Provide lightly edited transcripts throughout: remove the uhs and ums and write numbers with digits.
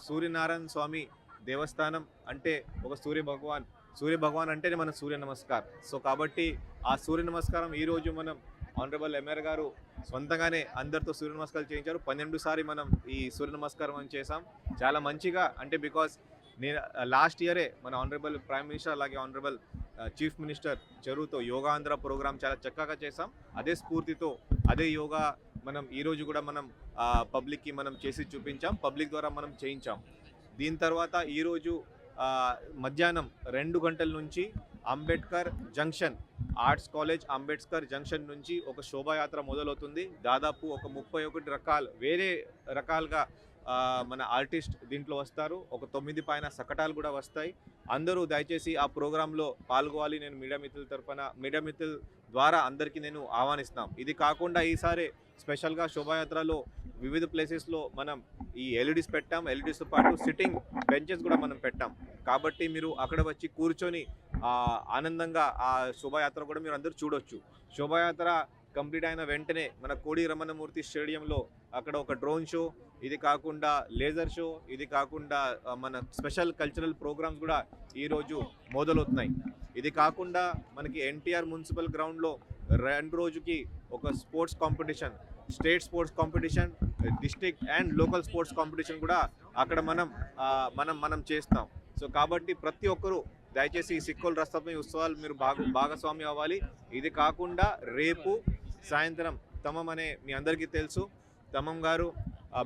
సూర్యనారాయణ స్వామి దేవస్థానం అంటే ఒక సూర్య భగవాన్ అంటేనే మన సూర్య నమస్కారం. సో కాబట్టి ఆ సూర్య నమస్కారం ఈరోజు మనం ఆనరబుల్ ఎంఆర్ గారు సొంతంగానే అందరితో సూర్య నమస్కారాలు చేయించారు. 12 సారి మనం ఈ సూర్య నమస్కారం అని చేసాం. చాలా మంచిగా, అంటే బికాస్ నేను లాస్ట్ ఇయరే మన ఆనరబుల్ ప్రైమ్ మినిస్టర్ అలాగే ఆనరబుల్ చీఫ్ మినిస్టర్ చెరువుతో యోగా ఆంధ్ర ప్రోగ్రామ్ చాలా చక్కగా చేసాం. అదే స్ఫూర్తితో అదే యోగా మనం ఈరోజు కూడా మనం పబ్లిక్కి మనం చేసి చూపించాం, పబ్లిక్ ద్వారా మనం చేయించాం. దీని తర్వాత ఈరోజు మధ్యాహ్నం 2 గంటల నుంచి Ambedkar junction, arts college Ambedkar junction నుంచి ఒక శోభాయాత్ర మొదలవుతుంది. దాదాపు ఒక 31 వేరే రకాలుగా మన ఆర్టిస్ట్ దీంట్లో వస్తారు. ఒక 9 పైన శకటాలు కూడా వస్తాయి. అందరూ దయచేసి ఆ ప్రోగ్రాంలో పాల్గొవాలి. నేను మీడియా మిత్రుల ద్వారా అందరికీ నేను ఆహ్వానిస్తున్నాం. ఇది కాకుండా ఈసారి స్పెషల్గా శోభాయాత్రలో వివిధ ప్లేసెస్లో మనం ఈ ఎల్ఈడీస్ పెట్టాం. ఎల్ఈడీస్తో పాటు సిట్టింగ్ బెంచెస్ కూడా మనం పెట్టాం. కాబట్టి మీరు అక్కడ వచ్చి కూర్చొని ఆనందంగా ఆ శోభాయాత్ర కూడా మీరు అందరూ చూడొచ్చు. శోభాయాత్ర కంప్లీట్ అయిన వెంటనే మన కోడి రమణమూర్తి స్టేడియంలో అక్కడ ఒక డ్రోన్ షో, ఇది కాకుండా లేజర్ షో, ఇది కాకుండా మన స్పెషల్ కల్చరల్ ప్రోగ్రామ్స్ కూడా ఈరోజు మొదలవుతున్నాయి. ఇది కాకుండా మనకి ఎన్టీఆర్ మున్సిపల్ గ్రౌండ్లో 2 రోజుకి ఒక sports competition, state sports competition, district and local sports competition కూడా అక్కడ మనం చేస్తాం. సో కాబట్టి ప్రతి ఒక్కరూ దయచేసి ఈ సిక్కోలు రథసప్తమి ఉత్సవాలు మీరు భాగస్వామి అవ్వాలి. ఇది కాకుండా రేపు సాయంత్రం తమం అనే మీ అందరికీ తెలుసు, తమం గారు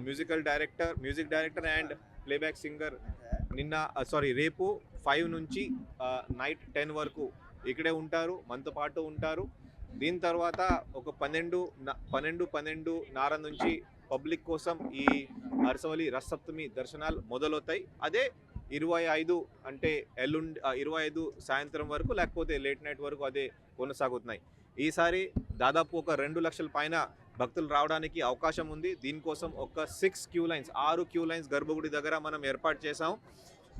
music director and playback singer రేపు 5 నుంచి నైట్ 10 వరకు ఇక్కడే ఉంటారు, మనతో పాటు ఉంటారు. దీని తర్వాత ఒక 12:12 నుంచి పబ్లిక్ కోసం ఈ అరసవల్లి రథసప్తమి దర్శనాలు మొదలవుతాయి. అదే 25 అంటే ఎల్లుండి 25 సాయంత్రం వరకు లేకపోతే లేట్ నైట్ వరకు అదే కొనసాగుతున్నాయి. ఈసారి దాదాపు ఒక 2 లక్షల పైన భక్తులు రావడానికి అవకాశం ఉంది. దీనికోసం ఒక 6 క్యూ లైన్స్ గర్భగుడి దగ్గర మనం ఏర్పాటు చేసాం.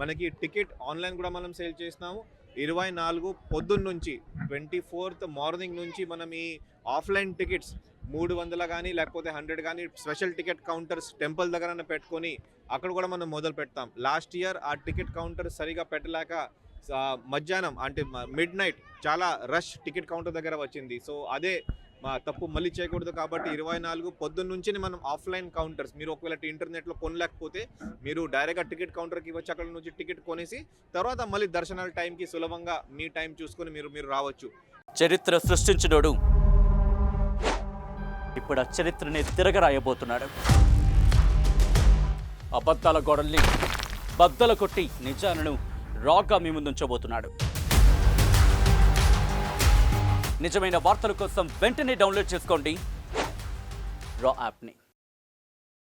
మనకి టికెట్ ఆన్లైన్ కూడా మనం సేల్ చేస్తున్నాము. 24 పొద్దున్న నుంచి 24th మార్నింగ్ నుంచి మనం ఈ ఆఫ్లైన్ టికెట్స్ 300 కానీ లేకపోతే 100 కానీ స్పెషల్ టికెట్ కౌంటర్స్ టెంపుల్ దగ్గర పెట్టుకొని అక్కడ కూడా మనం మొదలు పెడతాం. లాస్ట్ ఇయర్ ఆ టికెట్ కౌంటర్ సరిగా పెట్టలేక మధ్యాహ్నం అంటే మిడ్ నైట్ చాలా రష్ టికెట్ కౌంటర్ దగ్గర వచ్చింది. సో అదే తప్పు మళ్ళీ చేయకూడదు. కాబట్టి 24 పొద్దున్న నుంచి మనం ఆఫ్లైన్ కౌంటర్స్, మీరు ఒకవేళ ఇంటర్నెట్లో కొనలేకపోతే మీరు డైరెక్ట్గా టికెట్ కౌంటర్కి వచ్చి అక్కడ నుంచి టికెట్ కొనేసి తర్వాత మళ్ళీ దర్శనాల టైంకి సులభంగా మీ టైం చూసుకొని మీరు రావచ్చు. చరిత్ర సృష్టించినోడు ఇప్పుడు ఆ చరిత్రని తిరగరాయబోతున్నాడు. అబద్ధాల గోడల్ని బద్దలు కొట్టి నిజాలను రాగా మీ ముందుంచబోతున్నాడు. నిజమైన వార్తల కోసం వెంటనే డౌన్లోడ్ చేసుకోండి రా యాప్ని.